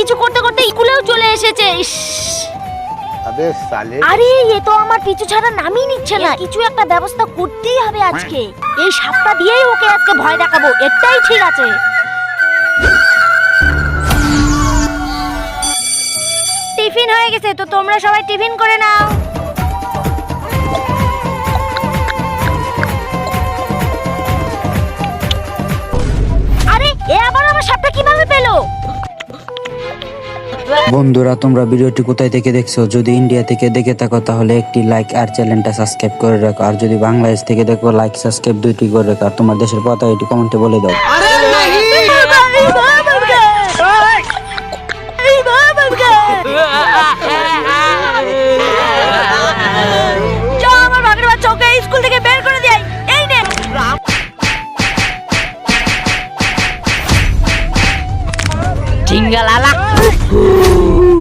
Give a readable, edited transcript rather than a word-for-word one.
পিছু করতে করতে স্কুলেও চলে এসেছে। আবে সালে, আরে এ তো আমার পিছু ছাড়া নামই নিচ্ছে না। কিছু একটা ব্যবস্থা করতেই হবে আজকে। এই সাপটা দিয়েই ওকে আজকে ভয় দেখাবো, এটাই ঠিক আছে। টিফিন হয়ে গেছে, তো তোমরা সবাই টিফিন করে নাও। আরে এ আবার আমার সাপটা কিভাবে পেলো? বন্ধুরা, তোমরা ভিডিওটি কোথায় থেকে দেখছো? যদি ইন্ডিয়া থেকে দেখে থাকো তাহলে একটি লাইক আর চ্যানেলটা সাবস্ক্রাইব করে রাখো। আর যদি বাংলাদেশ থেকে দেখো, লাইক সাবস্ক্রাইব দুইটি করে রাখো। আর তোমার দেশের কথা এটি কমেন্টে বলে দাও। আমার বাঘের বাচ্চা, ওকে স্কুল থেকে বের করে দেয়। এই নে ঝিঙ্গা লালা।